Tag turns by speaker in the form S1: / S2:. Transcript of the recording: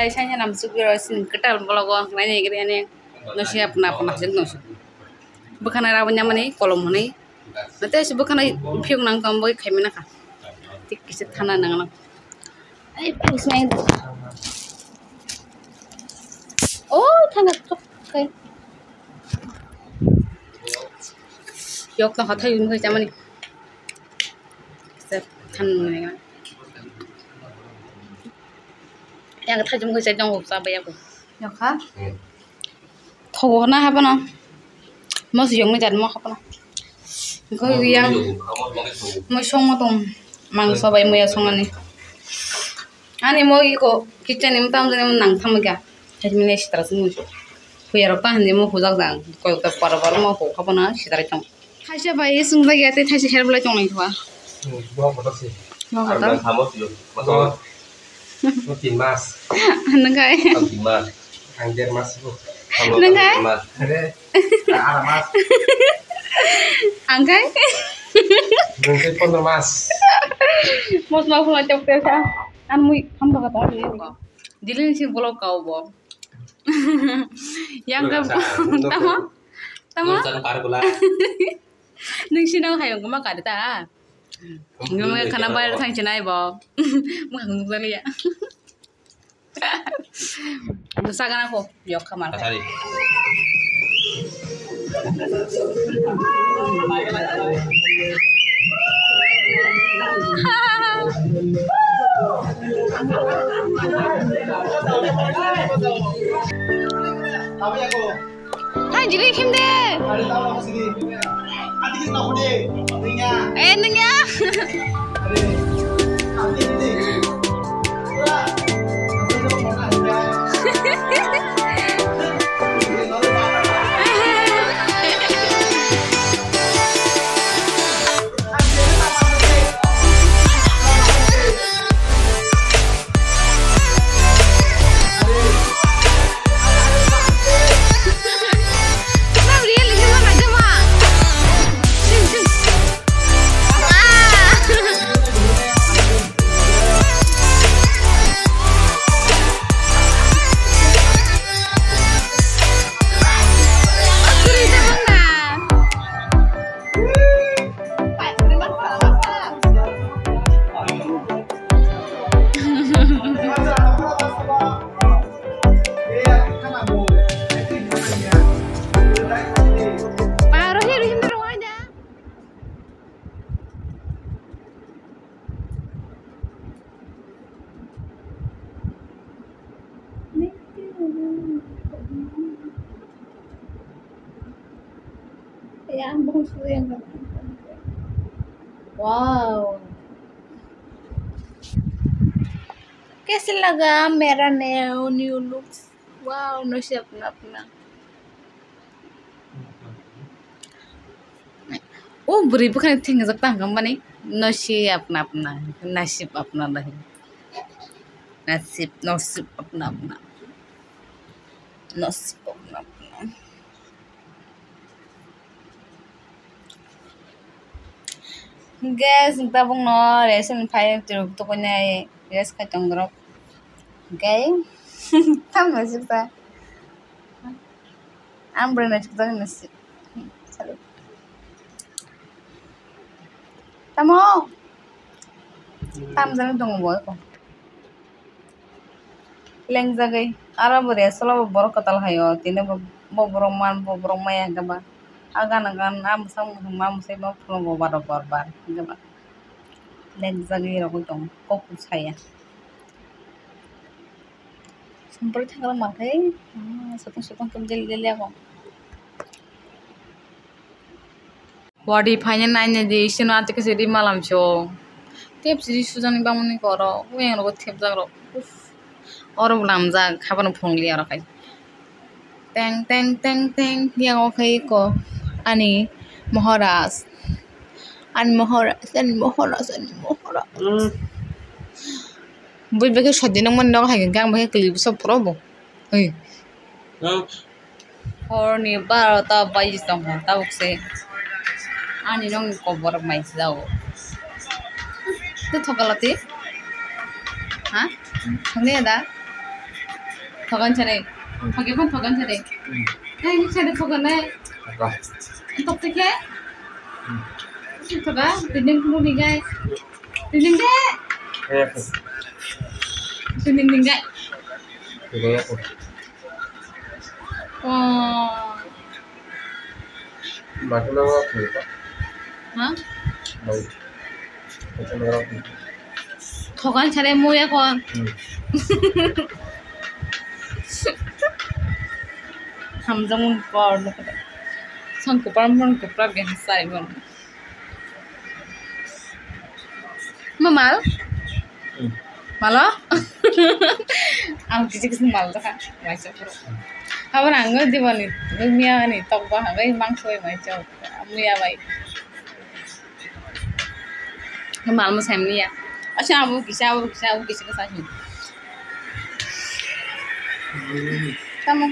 S1: hai saya nam sugiro sin ketal bologon nanya gini ane nasi apna jeng nasi bukan ada punya mana kolom mana nanti sih bukan piung nang tomboy kayak mana kah tik kisit tanah nang pismain oh tanah tuh kayak yok nang kata yun kayak zaman ini tanah yang kita cuma kerja jauh sampai aku, ya kan? Tahu na apa na? Masih yang ngejar mau apa na? Kau yang mau song atau mangsa bayi mau ya songan ni? Ani mau iko kitchen ni mutam jadi nang tham gak? Jadi mana sih terus ni? Kuyar apa ni mau hujak dang? Kau tak par mau apa na? Sih terus cong. Kasih bayi sungguh ya teh kasih help lagi cong itu ah.
S2: Buah apa sih?
S1: Mau kata?
S2: Kamu sih, masuk. Mungkin mas.
S1: Nengkai.
S2: Mungkin mas. Angger mas bu.
S1: Nengkai.
S2: Ada mas.
S1: Angkai.
S2: Mungkin pun mas.
S1: Mas mau pulang cepet ya. Anmu kamu kata apa ni? Dilin sih bolak kau bo. Yang ke tama.
S2: Jangan parah pula.
S1: Neng sih nang hayang kemana kada ta? Ngomong karena bayar sang cenai bo. Mung zali ya. Dosa kan aku, yok kamar.
S2: Asari. Apa ya ko?
S1: Hai jadi kim deh.
S2: Ada tahu aku sini. Ati kita nak deh. Tingnya.
S1: Nengya.
S2: Ati ini. Ya ampun yang wow कैसे लगा मेरा new looks wow नशी अपना अपना ओ बुरी बुखार थिंग जगता हम बने नशी अपना अपना नसीब अपना नहीं नसीब नसीब अपना अपना नसीब अपना अपना guys kita bung no resin pay turuk to kunya guys ka tongrok gay tam nasib ta am brana chukta nasib salut tamo tam jana dong boy ko leng jagai ara bore solo bor katal hayo tine bo borong maya gaba agan am sam mam se ma phlo bar gaba leng jagai ro ko tong ko saya sampai tanggal makai satu kemjel aku body fine nanya di sini nanti kesini malam show tiap sih susan bangun nih koro yang lo tiap jam lo orang belum jag kapan phone liar kai teng teng teng teng yang oke ko ani Maharaj Bui bagi shadi nang man dong hai gang bagi klip सब probo hey और ni bar ta bai sam ta ukse ani nong cover mai jao tu thokalati ha thone da Thogan chare. Thogi pon thogan chare. Hey, ni chare thogan na. Tok te ke? Thoga, dinding kumu ni gai. Dinding de. Dinding ding gai. Oh.
S3: Macam apa tu?
S2: Hah?
S3: Macam apa tu?
S2: Thogan chare mu ya kon. Hamzang par no kada. Sang kupar mon kupra gen sai mon. Mamal? Malo? Ang kisi mal ta. Mai cha puro. Abar anggo dibani. Miya ni tok ba hagai mangso mai cha. Miya bai. Mal mo sam ni ya. Acha abu kisa ka sa. Tama.